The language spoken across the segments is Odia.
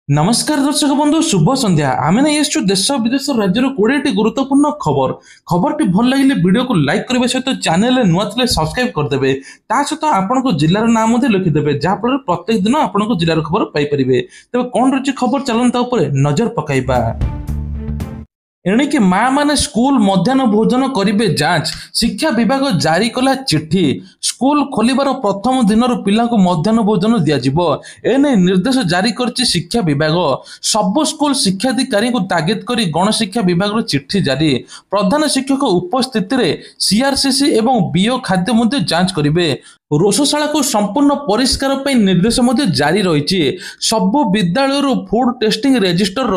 नमस्कार दर्शक बंधु शुभ संध्या आम नहीं देश विदेश राज्य 20 गुरुत्वपूर्ण खबर खबर भल लगे वीडियो को लाइक करने सहित चैनल नुआ थे सब्सक्राइब करदे सहित आपण जिलार नाम लिखिदेवे जहाँफल प्रत्येक दिन आपण जिलार खबर पाइपर तेज कौन रही खबर चलता नजर पकाइबा एणिकी माँ माने स्कूल मध्याह्न भोजन करिवे जांच शिक्षा विभाग जारी कला चिट्ठी स्कूल खोलिबार प्रथम दिन पिला मध्याह्न भोजन दिज्व एने निर्देश जारी करछि शिक्षा विभाग सब स्कूल शिक्षाधिकारी को तागिद करी गणशिक्षा विभाग चिट्ठी जारी प्रधान शिक्षक उपस्थित सीआरसीसी एवं बीओ खाद्य मध्य जांच करिवे रोषशाला को संपूर्ण परिष्कार पर निर्देश जारी रही सबु विद्यालय फूड टेस्टिंग रजिस्टर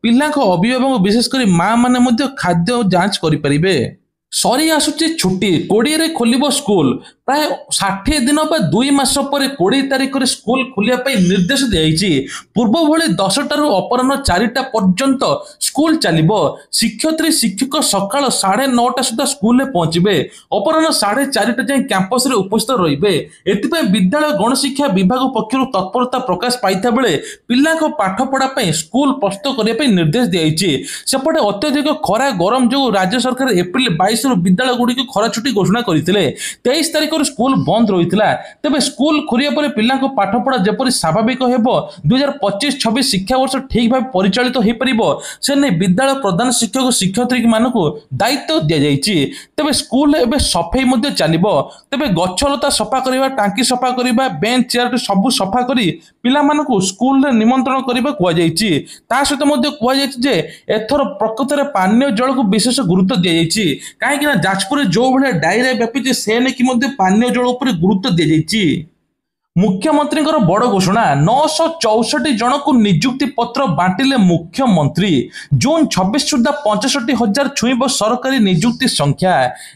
पिला अभिभावक विशेषकर माँ माने खाद्य जांच करें सरी आसुची छुट्टी 20 रे खोलिबो स्कूल प्राय 60 दिन बा 2 मास पर 20 तारिख रे स्कूल खोलिया पई निर्देश दियाइछि पूर्व भली 10 टारू अपराह्न 4टा पर्यंत स्कूल चलिबो शिक्षयित्री शिक्षक सकाळ 9:30 सुधा स्कूल रे पहुंचबे अपराह्न 4:30 जाय कैंपस रे उपस्थित रहिबे एतिपय विद्यालय गणशिक्षा विभाग पक्षरु तत्परता प्रकाश पाइथा बेले पिला को पाठ पढ़ा पई स्कूल प्रस्तुत करिया पई निर्देश दियाइछि सेपटे अत्यधिक खरा गरम जो राज्य सरकार एप्रिल 22 विद्यालय गुड़ी को खरा छुट्टी घोषणा करते 23 तारिख स्कूल बंद रही तेज स्कूल खोलिया पर पिला पाठ पढ़ा जपरी स्वाभाविक हो 2025-26 शिक्षा वर्ष ठीक भाव परिचालित हो पार से नहीं विद्यालय प्रधान शिक्षक शिक्षयित्री मानक दायित्व दि जाइए तेज स्कूल एवं सफाई चलो तेज गछलता सफा करवा टांकी सफा करवा बेंच चेयर सब सफा कर पिला स्कूल निमंत्रण करने कहुई सहित एथर प्रकृत में पानीय जल को विशेष गुरुत्व दि जाइए कहीं जाजपुर जो भाया डायरिया व्यापी से नहीं पानीय जल उपर गुरुत्व दि जाइए मुख्यमंत्री बड़ घोषणा 964 जन को नियुक्ति पत्र बांटिले मुख्यमंत्री जून 26 सुधा 65,000 छुईब सरकारी नियुक्ति संख्या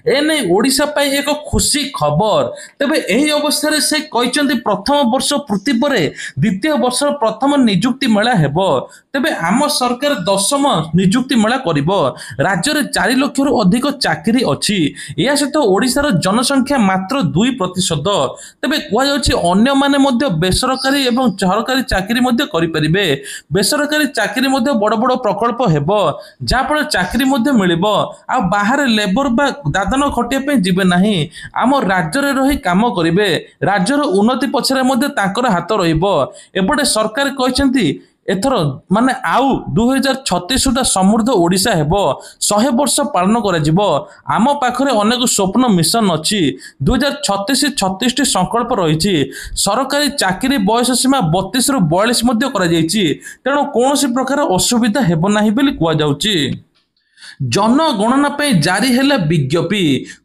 एने ओडिशा पाई एक खुशी खबर तेबे एही अवस्था से कहते प्रथम वर्ष पूर्ति पर द्वितीय वर्ष प्रथम नियुक्ति मेला हेबो तेबे आम सरकार 10म नियुक्ति मेला करिबो राज्य में 4 लाख रु अधिक चाकरी अछि या सहित ओडिशार जनसंख्या मात्र 2% तेबे कहै माने बेसरकारी एवं सरकारी चाकरी करें बेसरकारी चाकरी बड़ बड़ प्रकल्प हेबो जहाँफल चाकरी मिलिबो आ बाहर लेबर बा दादन खटिया जीवे नहीं आम राज्य में रही काम करेंगे राज्यर उन्नति पछरे तांकर हाथ रहिबो एपटे सरकार कहते एथर माने आउ 2036 सुधा समृद्ध ओडिशा हेबो 100 वर्ष पालन करा आम पाखरे अनेक स्वप्न मिशन अच्छी 2036 संकल्प रही सरकारी चाकरी बयस सीमा 32 रु 42 तेणु कौन प्रकार असुविधा हेबो नाही बोली कुआ जाउची जनगणना जारी है विज्ञप्ति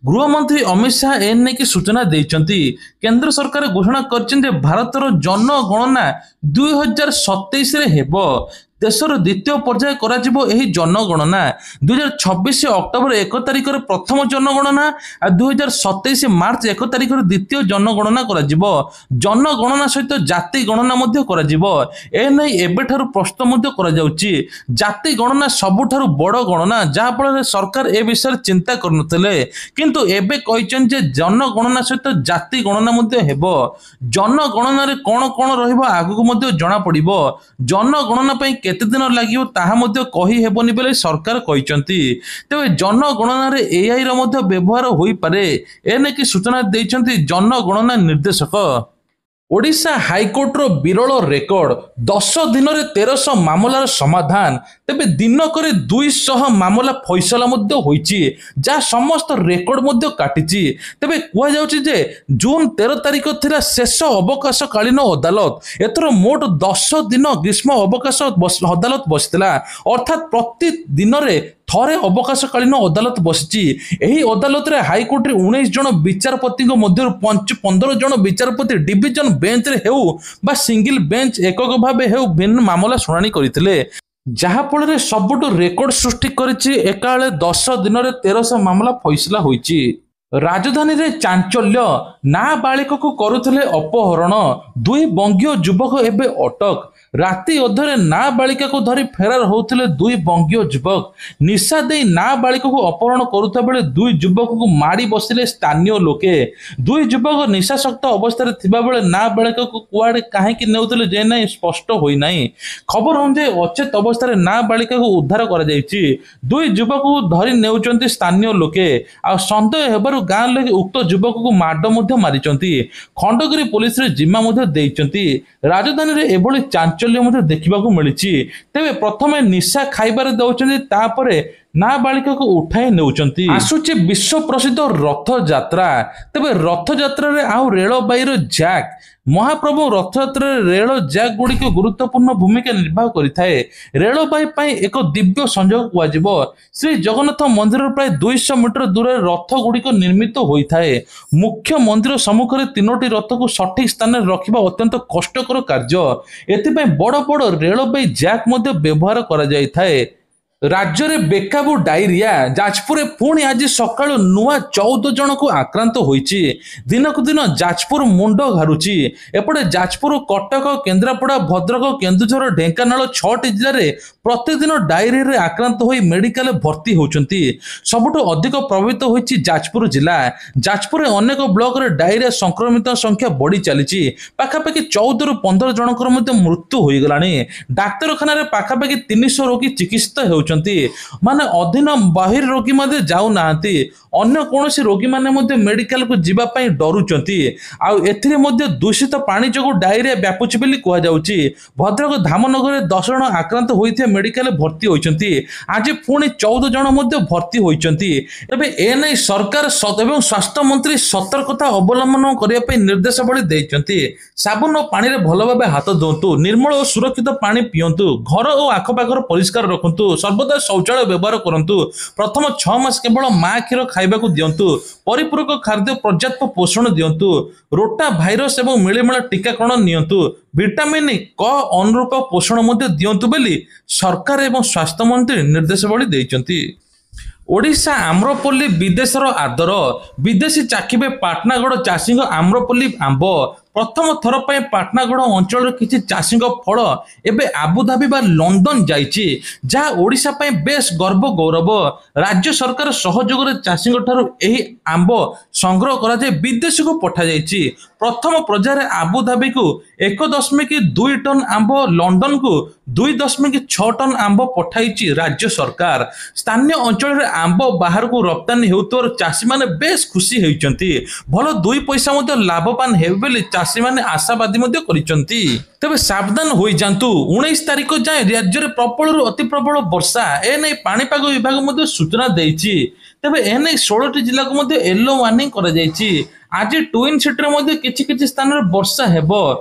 गृहमंत्री अमित शाह एने की सूचना देइचंती केंद्र सरकार घोषणा कर भारतर जनगणना 2027 रे हेबो देशर द्वितीय पर्याय जनगणना 2026 अक्टोबर 1 तारिख प्रथम जनगणना और 2027 मार्च 1 तारिख द्वितीय जनगणना जनगणना सहित जाति गणना एबेठारु प्रश्न जाति गणना सबुठारु बड़ गणना जहाँफल सरकार ए विषय चिंता करनुतले किंतु एबे कहिचन जे जनगणना सहित जाति गणना हेबो जनगणना रे कोन कोन रहिबो आगु को जना पड़िबो जनगणना केते दिन लगे ताहा कही हेबनी बेले सरकार कहते तेज जनगणना रे एआई रो व्यवहार होई पारे एने की सूचना देइचंती जनगणना निर्देशक ओडिशा हाईकोर्ट रो विरल रेकर्ड 10 दिन में 1300 मामलार समाधान तेबे दिनक 200 मामला फैसला जा समस्त रेकर्ड काटिची तेबे कुआ जाउची जे जून 13 तारिख थिरा शेष अवकाश कालीन अदालत एथर मोट 10 दिन ग्रीष्म अवकाश अदालत बसितला अर्थात प्रति दिन रे थरे अवकाशकालीन अदालत बसी अदालत रे हाईकोर्ट रे 19 जन विचारपति मध्य 15 जन विचारपति डिविजन बेंच रे हेउ बा सिंगल बेंच एकक भाव हेउ भिन्न मामला शुणाणी करथिले जहाँफल रे सबुठ रेकर्ड सृष्टि करिछि एकाले 10 दिन रे 1300 मामला फैसला होइछि राजधानी रे चांचल्य नाबालिक को करुथिले अपहरण 2 बंगीय युवक एबे अटक ରାତି ଅଧରେ ନାବାଳିକାକୁ ଧରି ଫେରାର ହେଉଥିଲେ ଦୁଇ ବଙ୍ଗୀୟ ଯୁବକ। ନିଶା ଦେଇ ନାବାଳିକାକୁ ଅପହରଣ କରୁଥିବା ବେଳେ ଦୁଇ ଯୁବକଙ୍କୁ ମାଡ଼ି ବସିଲେ ସ୍ଥାନୀୟ ଲୋକେ। ଦୁଇ ଯୁବକ ନିଶାସକ୍ତ ଅବସ୍ଥାରେ ଥିବାବେଳେ ନାବାଳିକାକୁ କୁଆଡ଼େ କାହିଁକି ନେଉଥିଲେ ଯେ ନାହିଁ ସ୍ପଷ୍ଟ ହୋଇନାହିଁ। ଖବର ଅନୁଯାୟୀ ଅଚେତ ଅବସ୍ଥାରେ ନାବାଳିକାକୁ ଉଦ୍ଧାର କରାଯାଇଛି। ଦୁଇ ଯୁବକଙ୍କୁ ଧରି ନେଉଛନ୍ତି ସ୍ଥାନୀୟ ଲୋକେ। ଆଉ ସନ୍ଦେହ ହେବାରୁ ଗାଁ ଲୋକେ ଉକ୍ତ ଯୁବକକୁ ମାଡ଼ ମଧ୍ୟ ମାରିଛନ୍ତି। ଖଣ୍ଡଗିରି ପୋଲିସରେ ଜିମା ମଧ୍ୟ ଦେଇଛନ୍ତି। ରାଜଧାନୀରେ ଏଭଳି ଚାଞ୍ଚଲ୍ୟ ମଧ୍ୟ ଦେଖିବାକୁ ମିଳିଛି। ତେବେ ପ୍ରଥମେ ନିଶା ଖାଇବାରେ ଦେଉଛନ୍ତି, ତାପରେ ନାବାଳିକାକୁ ଉଠାଇ ନେଉଛନ୍ତି। ଆସୁଛି ବିଶ୍ୱ ପ୍ରସିଦ୍ଧ ରଥଯାତ୍ରା। ତେବେ ରଥଯାତ୍ରାରେ ଆଉ ରେଳବାଇର ଜ୍ୟାକ୍। ମହାପ୍ରଭୁ ରଥଯାତ୍ରାରେ ରେଳ ଜ୍ୟାକ୍ ଗୁଡ଼ିକ ଗୁରୁତ୍ୱପୂର୍ଣ୍ଣ ଭୂମିକା ନିର୍ବାହ କରିଥାଏ। ରେଳବାଇ ପାଇଁ ଏକ ଦିବ୍ୟ ସଂଯୋଗ କୁହାଯିବ। ଶ୍ରୀ ଜଗନ୍ନାଥ ମନ୍ଦିରର ପ୍ରାୟ 200 ମିଟର ଦୂରରେ ରଥ ଗୁଡ଼ିକ ନିର୍ମିତ ହୋଇଥାଏ। ମୁଖ୍ୟ ମନ୍ଦିର ସମ୍ମୁଖରେ 3ଟି ରଥକୁ ସଠିକ ସ୍ଥାନରେ ରଖିବା ଅତ୍ୟନ୍ତ କଷ୍ଟକର କାର୍ଯ୍ୟ। ଏଥିପାଇଁ ବଡ଼ ବଡ଼ ରେଳବାଇ ଜ୍ୟାକ୍ ମଧ୍ୟ ବ୍ୟବହାର କରାଯାଇଥାଏ। ରାଜ୍ୟରେ ବେକାବୁ ଡାଇରିଆ। ଯାଜପୁରରେ ପୁଣି ଆଜି ସକାଳୁ ନୂଆ 14 ଜଣଙ୍କୁ ଆକ୍ରାନ୍ତ ହୋଇଛି। ଦିନକୁ ଦିନ ଯାଜପୁର ମୁଣ୍ଡ ଘାରୁଛି। ଏପଟେ ଯାଜପୁର, କଟକ, କେନ୍ଦ୍ରାପଡ଼ା, ଭଦ୍ରକ, କେନ୍ଦୁଝର, ଢେଙ୍କାନାଳ 6ଟି ଜିଲ୍ଲାରେ ପ୍ରତିଦିନ ଡାଇରିଆରେ ଆକ୍ରାନ୍ତ ହୋଇ ମେଡିକାଲରେ ଭର୍ତ୍ତି ହେଉଛନ୍ତି। ସବୁଠୁ ଅଧିକ ପ୍ରଭାବିତ ହୋଇଛି ଯାଜପୁର ଜିଲ୍ଲା। ଯାଜପୁରରେ ଅନେକ ବ୍ଲକରେ ଡାଇରିଆ ସଂକ୍ରମିତ ସଂଖ୍ୟା ବଢ଼ି ଚାଲିଛି। ପାଖାପାଖି 14ରୁ 15 ଜଣଙ୍କର ମଧ୍ୟ ମୃତ୍ୟୁ ହୋଇଗଲାଣି। ଡାକ୍ତରଖାନାରେ ପାଖାପାଖି 300 ରୋଗୀ ଚିକିତ୍ସିତ ହେଉଛନ୍ତି। ମାନେ ଅଧୀନ ବାହିର ରୋଗୀ ମଧ୍ୟ ଯାଉନାହାନ୍ତି। ଅନ୍ୟ କୌଣସି ରୋଗୀମାନେ ମଧ୍ୟ ମେଡିକାଲକୁ ଯିବା ପାଇଁ ଡରୁଛନ୍ତି। ଆଉ ଏଥିରେ ମଧ୍ୟ ଦୂଷିତ ପାଣି ଯୋଗୁଁ ଡାଇରିଆ ବ୍ୟାପୁଛି ବୋଲି କୁହାଯାଉଛି। ଭଦ୍ରକ ଧାମନଗରରେ 10 ଜଣ ଆକ୍ରାନ୍ତ ହୋଇଥିବା ମେଡିକାଲରେ ଭର୍ତ୍ତି ହୋଇଛନ୍ତି। ଆଜି ପୁଣି 14 ଜଣ ମଧ୍ୟ ଭର୍ତ୍ତି ହୋଇଛନ୍ତି। ତେବେ ଏନେଇ ସରକାର ଏବଂ ସ୍ୱାସ୍ଥ୍ୟ ମନ୍ତ୍ରୀ ସତର୍କତା ଅବଲମ୍ବନ କରିବା ପାଇଁ ନିର୍ଦ୍ଦେଶାବଳୀ ଦେଇଛନ୍ତି। ସାବୁନ ଓ ପାଣିରେ ଭଲ ଭାବେ ହାତ ଧୁଅନ୍ତୁ। ନିର୍ମଳ ଓ ସୁରକ୍ଷିତ ପାଣି ପିଅନ୍ତୁ। ଘର ଓ ଆଖପାଖର ପରିଷ୍କାର ରଖନ୍ତୁ। ସର୍ବଦା ଶୌଚାଳୟ ବ୍ୟବହାର କରନ୍ତୁ। ପ୍ରଥମ 6 ମାସ କେବଳ ମା କ୍ଷୀର ଖାଇବାକୁ ଦିଅନ୍ତୁ। ପରିପୂରକ ଖାଦ୍ୟ, ପର୍ଯ୍ୟାପ୍ତ ପୋଷଣ ଦିଅନ୍ତୁ। ରୋଟା ଭାଇରସ ଏବଂ ମିଳିମିଳା ଟୀକାକରଣ ନିଅନ୍ତୁ। ଭିଟାମିନ କ ଅନୁରୂପ ପୋଷଣ ମଧ୍ୟ ଦିଅନ୍ତୁ ବୋଲି ସରକାର ଏବଂ ସ୍ୱାସ୍ଥ୍ୟ ମନ୍ତ୍ରୀ ନିର୍ଦ୍ଦେଶାବଳୀ ଦେଇଛନ୍ତି। ଓଡ଼ିଶା ଆମ୍ରପଲ୍ଲୀ ବିଦେଶର ଆଦର। ବିଦେଶୀ ଚାଖିବେ ପାଟଣାଗଡ଼ ଚାଷୀଙ୍କ ଆମ୍ରପଲ୍ଲୀ ଆମ୍ବ। ପ୍ରଥମ ଥର ପାଇଁ ପାଟଣାଗଡ଼ ଅଞ୍ଚଳର କିଛି ଚାଷୀଙ୍କ ଫଳ ଏବେ ଆବୁଧାବି ବା ଲଣ୍ଡନ ଯାଇଛି, ଯାହା ଓଡ଼ିଶା ପାଇଁ ବେଶ ଗର୍ବ ଗୌରବ। ରାଜ୍ୟ ସରକାର ସହଯୋଗରେ ଚାଷୀଙ୍କ ଠାରୁ ଏହି ଆମ୍ବ ସଂଗ୍ରହ କରାଯାଇ ବିଦେଶକୁ ପଠାଯାଇଛି। ପ୍ରଥମ ପର୍ଯ୍ୟାୟରେ ଆବୁଧାବିକୁ 1.2 ଟନ ଆମ୍ବ, ଲଣ୍ଡନକୁ 2.6 ଟନ ଆମ୍ବ ପଠାଇଛି ରାଜ୍ୟ ସରକାର। ସ୍ଥାନୀୟ ଅଞ୍ଚଳରେ ଆମ୍ବ ବାହାରକୁ ରପ୍ତାନି ହେଉଥିବାରୁ ଚାଷୀମାନେ ବେଶ ଖୁସି ହୋଇଛନ୍ତି। ଭଲ 2 ପଇସା ମଧ୍ୟ ଲାଭବାନ ହେବେ ବୋଲି ଚାଷୀମାନେ ଆଶାବାଦୀ ମଧ୍ୟ କରିଛନ୍ତି। ତେବେ ସାବଧାନ ହୋଇଯାନ୍ତୁ। 19 ତାରିଖ ଯାଏଁ ରାଜ୍ୟରେ ପ୍ରବଳରୁ ଅତି ପ୍ରବଳ ବର୍ଷା। ଏନେଇ ପାଣିପାଗ ବିଭାଗ ମଧ୍ୟ ସୂଚନା ଦେଇଛି। ତେବେ ଏନେଇ 16ଟି ଜିଲ୍ଲାକୁ ମଧ୍ୟ ୟେଲୋ ୱାର୍ଣ୍ଣିଂ କରାଯାଇଛି। ଆଜି ଟ୍ୱିନ୍ ସିଟିରେ ମଧ୍ୟ କିଛି କିଛି ସ୍ଥାନରେ ବର୍ଷା ହେବ।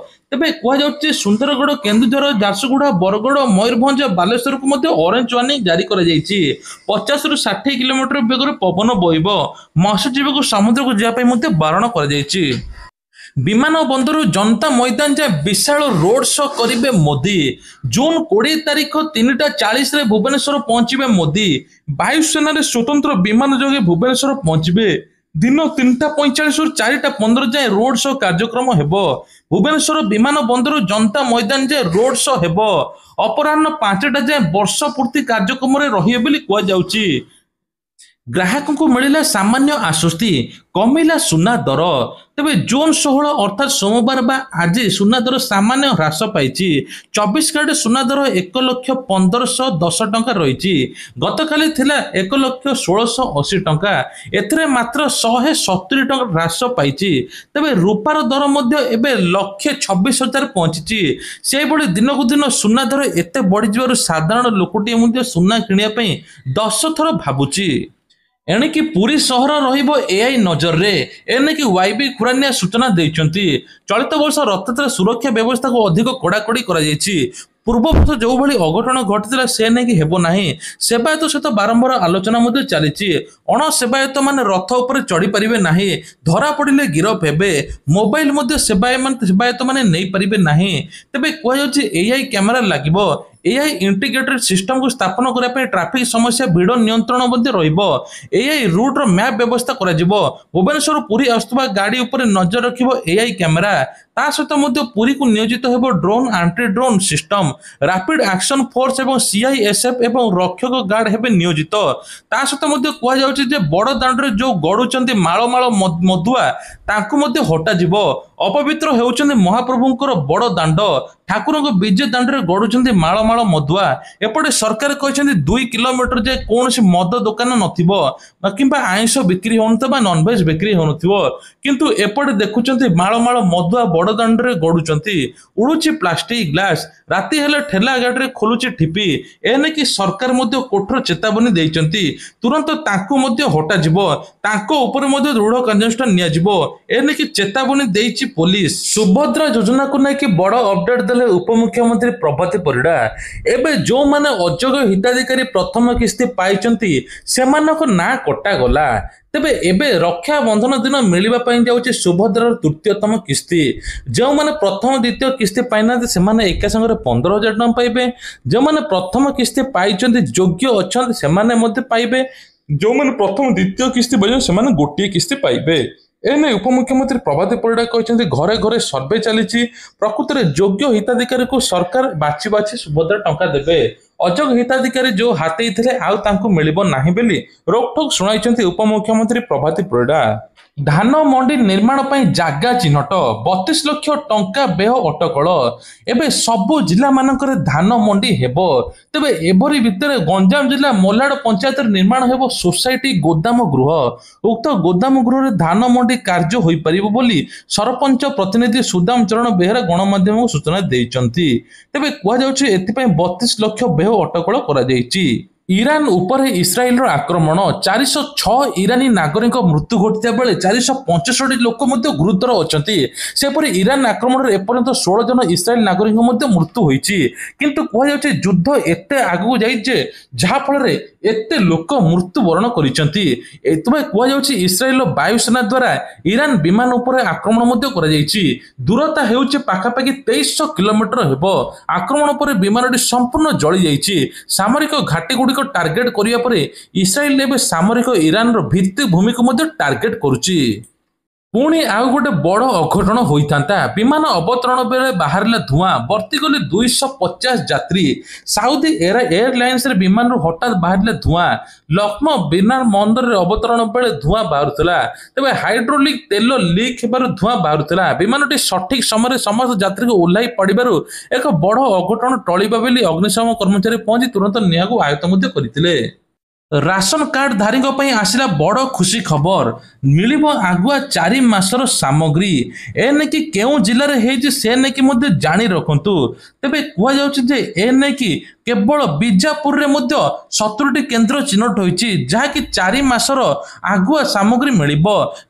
ତେବେ କୁହାଯାଉଛି ସୁନ୍ଦରଗଡ଼, କେନ୍ଦୁଝର, ଝାରସୁଗୁଡ଼ା, ବରଗଡ଼, ମୟୂରଭଞ୍ଜ, ବାଲେଶ୍ୱରକୁ ମଧ୍ୟ ଅରେଞ୍ଜ ୱାର୍ଣ୍ଣିଂ ଜାରି କରାଯାଇଛି। 50ରୁ 60 କିଲୋମିଟର ବେଗରେ ପବନ ବହିବ। ମତ୍ସ୍ୟଜୀବୀଙ୍କୁ ସମୁଦ୍ରକୁ ଯିବା ପାଇଁ ମଧ୍ୟ ବାରଣ କରାଯାଇଛି। ବିମାନ ବନ୍ଦରରୁ ଜନତା ମଇଦାନ ଯାଏ ବିଶାଳ ରୋଡ୍ ଶୋ କରିବେ ମୋଦି। ଜୁନ୍ 20 ତାରିଖ 3:40ରେ ଭୁବନେଶ୍ୱର ପହଞ୍ଚିବେ ମୋଦି। ବାୟୁସେନାରେ ସ୍ୱତନ୍ତ୍ର ବିମାନ ଯୋଗେ ଭୁବନେଶ୍ୱର ପହଞ୍ଚିବେ। ଦିନ 3:45ରୁ 4:15 ଯାଏଁ ରୋଡ୍ ଶୋ କାର୍ଯ୍ୟକ୍ରମ ହେବ। ଭୁବନେଶ୍ୱର ବିମାନ ବନ୍ଦରରୁ ଜନତା ମଇଦାନ ଯାଏଁ ରୋଡ୍ ଶୋ ହେବ। ଅପରାହ୍ନ 5ଟା ଯାଏଁ ବର୍ଷ ପୂର୍ତ୍ତି କାର୍ଯ୍ୟକ୍ରମରେ ରହିବେ ବୋଲି କୁହାଯାଉଛି। ଗ୍ରାହକଙ୍କୁ ମିଳିଲା ସାମାନ୍ୟ ଆଶ୍ୱସ୍ତି, କମିଲା ସୁନା ଦର। ତେବେ ଜୁନ୍ 16 ଅର୍ଥାତ୍ ସୋମବାର ବା ଆଜି ସୁନା ଦର ସାମାନ୍ୟ ହ୍ରାସ ପାଇଛି। 24 କ୍ୟାରେଟ୍ ସୁନା ଦର 1,1510 ଟଙ୍କା ରହିଛି। ଗତକାଲି ଥିଲା 1,1680 ଟଙ୍କା। ଏଥିରେ ମାତ୍ର 170 ଟଙ୍କା ହ୍ରାସ ପାଇଛି। ତେବେ ରୂପାର ଦର ମଧ୍ୟ ଏବେ 1,26,000 ପହଞ୍ଚିଛି। ସେହିଭଳି ଦିନକୁ ଦିନ ସୁନା ଦର ଏତେ ବଢ଼ିଯିବାରୁ ସାଧାରଣ ଲୋକଟିଏ ମଧ୍ୟ ସୁନା କିଣିବା ପାଇଁ 10 ଥର ଭାବୁଛି। ଏଣିକି ପୁରୀ ସହର ରହିବ ଏଆଇ ନଜରରେ। ଏନେକି ୱାଇବି ଖୁରାନିଆ ସୂଚନା ଦେଇଛନ୍ତି। ଚଳିତ ବର୍ଷ ରଥଯାତ୍ରା ସୁରକ୍ଷା ବ୍ୟବସ୍ଥାକୁ ଅଧିକ କଡ଼ାକଡ଼ି କରାଯାଇଛି। ପୂର୍ବ ବର୍ଷ ଯେଉଁଭଳି ଅଘଟଣ ଘଟିଥିଲା ସେ ନେଇକି ହେବ ନାହିଁ। ସେବାୟତ ସହିତ ବାରମ୍ବାର ଆଲୋଚନା ମଧ୍ୟ ଚାଲିଛି। ଅଣସେବାୟତମାନେ ରଥ ଉପରେ ଚଢ଼ିପାରିବେ ନାହିଁ। ଧରା ପଡ଼ିଲେ ଗିରଫ ହେବେ। ମୋବାଇଲ ମଧ୍ୟ ସେବାୟତମାନେ ନେଇପାରିବେ ନାହିଁ। ତେବେ କୁହାଯାଉଛି ଏଆଇ କ୍ୟାମେରା ଲାଗିବ। ଏଆଇ ଇଣ୍ଟିଗ୍ରେଟେଡ୍ ସିଷ୍ଟମକୁ ସ୍ଥାପନ କରିବା ପାଇଁ ଟ୍ରାଫିକ୍ ସମସ୍ୟା, ଭିଡ଼ ନିୟନ୍ତ୍ରଣ ମଧ୍ୟ ରହିବ। ଏଆଇ ରୁଟ୍ର ମ୍ୟାପ୍ ବ୍ୟବସ୍ଥା କରାଯିବ। ଭୁବନେଶ୍ୱରରୁ ପୁରୀ ଆସୁଥିବା ଗାଡ଼ି ଉପରେ ନଜର ରଖିବ ଏଆଇ କ୍ୟାମେରା। ତା ସହିତ ମଧ୍ୟ ପୁରୀକୁ ନିୟୋଜିତ ହେବ drone anti drone system, rapid action force ଏବଂ ସିଆଇଏସ୍ଏଫ୍ ଏବଂ ରକ୍ଷକ ଗାର୍ଡ ହେବେ ନିୟୋଜିତ। ତା ସହିତ ମଧ୍ୟ କୁହାଯାଉଛି ଯେ ବଡ଼ ଦାଣ୍ଡରେ ଯୋଉ ଗଡୁଛନ୍ତି ମାଳ ମାଳ ମଦୁଆ ତାଙ୍କୁ ମଧ୍ୟ ହଟାଯିବ। ଅପବିତ୍ର ହେଉଛନ୍ତି ମହାପ୍ରଭୁଙ୍କର ବଡ଼ ଦାଣ୍ଡ, ଠାକୁରଙ୍କ ବିଜେ ଦାଣ୍ଡରେ ଗଡୁଛନ୍ତି ମାଳ ମାଳ ମଦୁଆ। ଏପଟେ ସରକାର କହିଛନ୍ତି 2 କିଲୋମିଟର ଯେ କୌଣସି ମଦ ଦୋକାନ ନଥିବ କିମ୍ବା ଆଇଁଷ ବିକ୍ରି ହେଉନଥିବ ବା ନନଭେଜ ବିକ୍ରି ହେଉନଥିବ, କିନ୍ତୁ ଏପଟେ ଦେଖୁଛନ୍ତି ମାଳ ମାଳ ମଦୁଆ ବଡ଼ ଦାଣ୍ଡରେ ଗଡୁଛନ୍ତି। ଉଡୁଛି ପ୍ଲାଷ୍ଟିକ ଗ୍ଲାସ, ରାତି ହେଲେ ଠେଲା ଗାଡ଼ିରେ ଖୋଲୁଛି ଠିପି। ଏନେକି ସରକାର ମଧ୍ୟ କଠୋର ଚେତାବନୀ ଦେଇଛନ୍ତି, ତୁରନ୍ତ ତାଙ୍କୁ ମଧ୍ୟ ହଟାଯିବ, ତାଙ୍କ ଉପରେ ମଧ୍ୟ ଦୃଢ କାର୍ଯ୍ୟାନୁଷ୍ଠାନ ନିଆଯିବ, ଏନେକି ଚେତାବନୀ ଦେଇଛି ପୋଲିସ। ସୁଭଦ୍ରା ଯୋଜନାକୁ ନେଇକି ବଡ ଅପଡେଟ ଦେଲେ ଉପମୁଖ୍ୟମନ୍ତ୍ରୀ ପ୍ରଭାତୀ ପରିଡା। ଏବେ ଯୋଉମାନେ ଅଯୋଗ୍ୟ ହିତାଧିକାରୀ ପ୍ରଥମ କିସ୍ତି ପାଇଛନ୍ତି ସେମାନଙ୍କ ନାଁ କଟାଗଲା। ତେବେ ଏବେ ରକ୍ଷାବନ୍ଧନ ଦିନ ମିଳିବା ପାଇଁ ଯାଉଛି ସୁଭଦ୍ରାର ତୃତୀୟତମ କିସ୍ତି। ଯେଉଁମାନେ ପ୍ରଥମ ଦ୍ୱିତୀୟ କିସ୍ତି ପାଇନାହାନ୍ତି ସେମାନେ ଏକା ସାଙ୍ଗରେ 15,000 ଟଙ୍କା ପାଇବେ। ଯେଉଁମାନେ ପ୍ରଥମ କିସ୍ତି ପାଇଛନ୍ତି ଯୋଗ୍ୟ ଅଛନ୍ତି ସେମାନେ ମଧ୍ୟ ପାଇବେ। ଯେଉଁମାନେ ପ୍ରଥମ ଦ୍ୱିତୀୟ କିସ୍ତି ପାଇଛନ୍ତି ସେମାନେ ଗୋଟିଏ କିସ୍ତି ପାଇବେ। ଏନେଇ ଉପମୁଖ୍ୟମନ୍ତ୍ରୀ ପ୍ରଭାତୀ ପରିଡା କହିଛନ୍ତି ଘରେ ଘରେ ସର୍ଭେ ଚାଲିଛି, ପ୍ରକୃତରେ ଯୋଗ୍ୟ ହିତାଧିକାରୀକୁ ସରକାର ବାଛି ବାଛି ସୁଭଦ୍ରା ଟଙ୍କା ଦେବେ। ଅଯୋଗ୍ୟ ହିତାଧିକାରୀ ଯୋଉ ହାତେଇଥିଲେ ଆଉ ତାଙ୍କୁ ମିଳିବ ନାହିଁ ବୋଲି ରୋକଠୋକ ଶୁଣାଇଛନ୍ତି ଉପମୁଖ୍ୟମନ୍ତ୍ରୀ ପ୍ରଭାତୀ ପରିଡା। ଧାନ ମଣ୍ଡି ନିର୍ମାଣ ପାଇଁ ଜାଗା ଚିହ୍ନଟ, 32 ଲକ୍ଷ ଟଙ୍କା ବ୍ୟୟ ଅଟକଳ। ଏବେ ସବୁ ଜିଲ୍ଲା ମାନଙ୍କରେ ଧାନ ମଣ୍ଡି ହେବ। ତେବେ ଏଭଳି ଭିତରେ ଗଞ୍ଜାମ ଜିଲ୍ଲା ମୋଲାଡ ପଞ୍ଚାୟତରେ ନିର୍ମାଣ ହେବ ସୋସାଇଟି ଗୋଦାମ ଗୃହ। ଉକ୍ତ ଗୋଦାମ ଗୃହରେ ଧାନ ମଣ୍ଡି କାର୍ଯ୍ୟ ହୋଇପାରିବ ବୋଲି ସରପଞ୍ଚ ପ୍ରତିନିଧି ସୁଦାମ ଚରଣ ବେହେରା ଗଣମାଧ୍ୟମକୁ ସୂଚନା ଦେଇଛନ୍ତି। ତେବେ କୁହାଯାଉଛି ଏଥିପାଇଁ 32 ଲକ୍ଷ ବ୍ୟୟ ଅଟକଳ କରାଯାଇଛି। ଇରାନ ଉପରେ ଇସ୍ରାଏଲର ଆକ୍ରମଣ, 406 ଇରାନୀ ନାଗରିକ ମୃତ୍ୟୁ ଘଟିଥିବା ବେଳେ 465 ଲୋକ ମଧ୍ୟ ଗୁରୁତର ଅଛନ୍ତି। ସେପରି ଇରାନ ଆକ୍ରମଣରେ ଏପର୍ଯ୍ୟନ୍ତ 16 ଜଣ ଇସ୍ରାଏଲ ନାଗରିକ ମଧ୍ୟ ମୃତ୍ୟୁ ହୋଇଛି। କିନ୍ତୁ କୁହାଯାଉଛି ଯୁଦ୍ଧ ଏତେ ଆଗକୁ ଯାଇଛି ଯେ ଯାହାଫଳରେ ଏତେ ଲୋକ ମୃତ୍ୟୁବରଣ କରିଛନ୍ତି। ଏଥିପାଇଁ କୁହାଯାଉଛି ଇସ୍ରାଏଲର ବାୟୁସେନା ଦ୍ୱାରା ଇରାନ ବିମାନ ଉପରେ ଆକ୍ରମଣ ମଧ୍ୟ କରାଯାଇଛି। ଦୂରତା ହେଉଛି ପାଖାପାଖି 2300 କିଲୋମିଟର ହେବ। ଆକ୍ରମଣ ପରେ ବିମାନଟି ସମ୍ପୂର୍ଣ୍ଣ ଜଳିଯାଇଛି। ସାମରିକ ଘାଟି ଗୁଡ଼ିକ ଟାର୍ଗେଟ କରିବା ପରେ ଇସ୍ରାଏଲ ଏବେ ସାମରିକ ଇରାନର ଭିତ୍ତିଭୂମିକୁ ମଧ୍ୟ ଟାର୍ଗେଟ କରୁଛି। ପୁଣି ଆଉ ଗୋଟେ ବଡ଼ ଅଘଟଣ ହୋଇଥାନ୍ତା। ବିମାନ ଅବତରଣ ବେଳେ ବାହାରିଲା ଧୂଆଁ, ବର୍ତ୍ତିଗଲେ 250 ଯାତ୍ରୀ। ସାଉଦି ଏୟାରଲାଇନ୍ସର ବିମାନରୁ ହଠାତ୍ ବାହାରିଲା ଧୂଆଁ। ଲକ୍ଷ୍ନୌ ବିମାନ ବନ୍ଦରରେ ଅବତରଣ ବେଳେ ଧୂଆଁ ବାହାରୁଥିଲା। ତେବେ ହାଇଡ୍ରୋଲିକ ତେଲ ଲିକ୍ ହେବାରୁ ଧୂଆଁ ବାହାରୁଥିଲା। ବିମାନଟି ସଠିକ ସମୟରେ ସମସ୍ତ ଯାତ୍ରୀଙ୍କୁ ଓହ୍ଲାଇ ପଡ଼ିବାରୁ ଏକ ବଡ଼ ଅଘଟଣ ଟଳିବ ବୋଲି ଅଗ୍ନିଶମ କର୍ମଚାରୀ ପହଞ୍ଚି ତୁରନ୍ତ ନିଆଁକୁ ଆୟତ୍ତ ମଧ୍ୟ କରିଥିଲେ। ରାସନ କାର୍ଡ ଧାରୀଙ୍କ ପାଇଁ ଆସିଲା ବଡ଼ ଖୁସି ଖବର, ମିଳିବ ଆଗୁଆ 4 ମାସର ସାମଗ୍ରୀ। ଏନେକି କେଉଁ ଜିଲ୍ଲାରେ ହେଇଛି ସେ ନେଇକି ମଧ୍ୟ ଜାଣି ରଖନ୍ତୁ। ତେବେ କୁହାଯାଉଛି ଯେ ଏନେକି କେବଳ ବିଜାପୁରରେ ମଧ୍ୟ 70ଟି କେନ୍ଦ୍ର ଚିହ୍ନଟ ହୋଇଛି ଯାହାକି 4 ମାସର ଆଗୁଆ ସାମଗ୍ରୀ ମିଳିବ।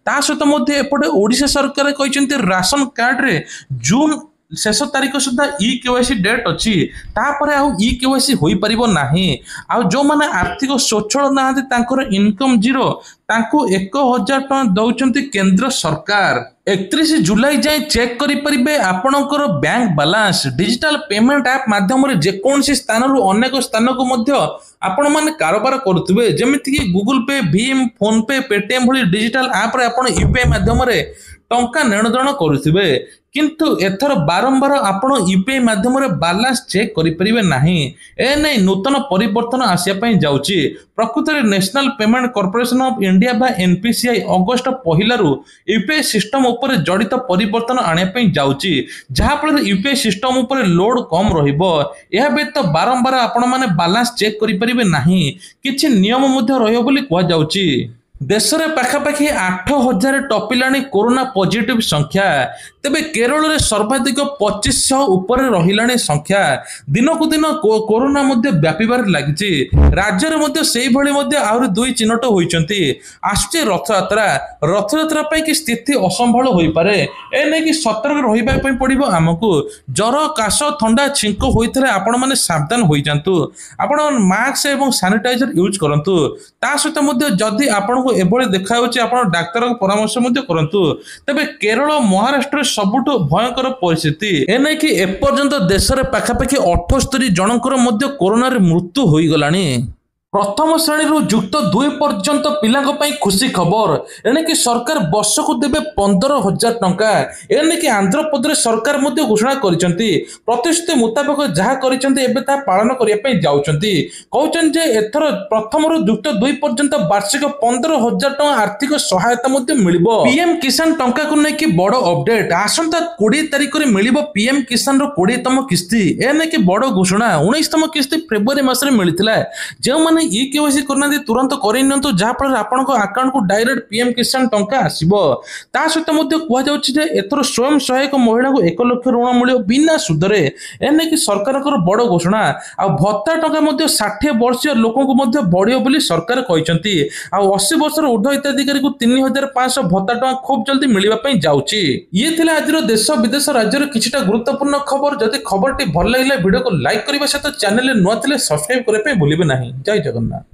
ତା ସହିତ ମଧ୍ୟ ଏପଟେ ଓଡ଼ିଶା ସରକାର କହିଛନ୍ତି ରାସନ କାର୍ଡରେ ଜୁନ୍ ଶେଷ ତାରିଖ ସୁଦ୍ଧା ଇକେୱାଇସି ଡେଟ୍ ଅଛି, ତାପରେ ଆଉ ଇକେୱାଇସି ହୋଇପାରିବ ନାହିଁ। ଆଉ ଯେଉଁମାନେ ଆର୍ଥିକ ସ୍ୱଚ୍ଛଳ ନାହାନ୍ତି ତାଙ୍କର ଇନକମ୍ ଜିରୋ, ତାଙ୍କୁ 1000 ଟଙ୍କା ଦଉଛନ୍ତି କେନ୍ଦ୍ର ସରକାର। 31 ଜୁଲାଇ ଯାଏଁ ଚେକ୍ କରିପାରିବେ ଆପଣଙ୍କର bank balance. Digital payment app ମାଧ୍ୟମରେ ଯେକୌଣସି ସ୍ଥାନରୁ ଅନେକ ସ୍ଥାନକୁ ମଧ୍ୟ ଆପଣମାନେ କାରବାର କରୁଥିବେ, ଯେମିତିକି ଗୁଗୁଲ ପେ, ଭୀମ୍, ଫୋନ ପେ, ପେଟିଏମ୍ ଭଳି ଡିଜିଟାଲ ଆପ୍ରେ ଆପଣ ୟୁପିଆଇ ମାଧ୍ୟମରେ ଟଙ୍କା ନେଣଦେଣ କରୁଥିବେ। କିନ୍ତୁ ଏଥର ବାରମ୍ବାର ଆପଣ ୟୁପିଆଇ ମାଧ୍ୟମରେ ବାଲାନ୍ସ ଚେକ୍ କରିପାରିବେ ନାହିଁ। ଏନେଇ ନୂତନ ପରିବର୍ତ୍ତନ ଆସିବା ପାଇଁ ଯାଉଛି। ପ୍ରକୃତରେ national payment corporation of India ବା ଏନପିସିଆଇ ଅଗଷ୍ଟ 1ରୁ ୟୁପିଆଇ ସିଷ୍ଟମ ଉପରେ ଜଡ଼ିତ ପରିବର୍ତ୍ତନ ଆଣିବା ପାଇଁ ଯାଉଛି, ଯାହାଫଳରେ ୟୁପିଆଇ ସିଷ୍ଟମ ଉପରେ ଲୋଡ କମ୍ ରହିବ। ଏହା ବ୍ୟତୀତ ବାରମ୍ବାର ଆପଣମାନେ ବାଲାନ୍ସ ଚେକ୍ କରିପାରିବେ ନାହିଁ। କିଛି ନିୟମ ମଧ୍ୟ ରହିବ ବୋଲି କୁହାଯାଉଛି। ଦେଶରେ ପାଖାପାଖି 8,000 ଟପିଲାଣି କୋରୋନା ପଜିଟିଭ ସଂଖ୍ୟା। ତେବେ କେରଳରେ ସର୍ବାଧିକ 2500 ଉପରେ ରହିଲାଣି ସଂଖ୍ୟା। ଦିନକୁ ଦିନ କୋରୋନା ମଧ୍ୟ ବ୍ୟାପିବାରେ ଲାଗିଛି। ରାଜ୍ୟରେ ମଧ୍ୟ ସେଇଭଳି ମଧ୍ୟ ଆହୁରି 2 ଚିହ୍ନଟ ହୋଇଛନ୍ତି। ଆସୁଛି ରଥଯାତ୍ରା। ରଥଯାତ୍ରା ପାଇଁ କି ସ୍ଥିତି ଅସମ୍ଭାଳ ହୋଇପାରେ। ଏ ନେଇକି ସତର୍କ ରହିବା ପାଇଁ ପଡ଼ିବ ଆମକୁ। ଜ୍ୱର, କାଶ, ଥଣ୍ଡା, ଛିଙ୍କ ହୋଇଥିଲେ ଆପଣମାନେ ସାବଧାନ ହୋଇଯାନ୍ତୁ। ଆପଣ ମାସ୍କ ଏବଂ ସାନିଟାଇଜର ୟୁଜ୍ କରନ୍ତୁ। ତା ସହିତ ମଧ୍ୟ ଯଦି ଆପଣଙ୍କୁ ଏଭଳି ଦେଖାଯାଉଛି ଆପଣ ଡାକ୍ତରଙ୍କ ପରାମର୍ଶ ମଧ୍ୟ କରନ୍ତୁ। ତେବେ କେରଳ, ମହାରାଷ୍ଟ୍ରରେ ସବୁଠୁ ଭୟଙ୍କର ପରିସ୍ଥିତି। ଏନେଇକି ଏପର୍ଯ୍ୟନ୍ତ ଦେଶରେ ପାଖାପାଖି 78 ଜଣଙ୍କର ମଧ୍ୟ କୋରୋନାରେ ମୃତ୍ୟୁ ହୋଇଗଲାଣି। प्रथम श्रेणी युक्त 2 पर्यंत पिला खुशी खबर एणिकी सरकार वर्षक देवे 15,000 टंका एणिकी आंध्र प्रदेश सरकार घोषणा प्रतिश्रुति मुताबक जहाँ पालन करने जाऊँगी कहते एथर प्रथम युक्त 2 पर्यंत वार्षिक 15,000 टंका आर्थिक सहायता मिल पीएम किसान टंका को लेकिन बड़ अपडेट आसंता 20 तारिख में मिल पीएम किसान 20तम किस्ती एने बड़ घोषणा 19तम किस्ती फेब्रुआरी मास मिलता जो मैंने केवाईसी करना तुरंत करनी जहाँफल आपण आकाउंट को डायरेक्ट पीएम किसान टंका आसो ता सहित कहुच्छे एथर स्वयं सहायक महिला को 1 लाख ऋण मिले बिना सुधरे एने कि सरकार बड़ घोषणा आ भत्ता टंका 60 वर्षीय लोक बढ़ सरकार कहते 80 वर्षर ऊर्ध हिताधिकारी को 3,500 भत्ता टंका खूब जल्दी मिलवाई जाऊँगी। ये थिला आज देश विदेश राज्यर किछिटा गुरुत्वपूर्ण खबर जदि खबर टी भल लगे वीडियो को लाइक करने सहित चैनल नुआ सब्सक्राइब करने भूलिए नहीं। जय जगन्नाथ।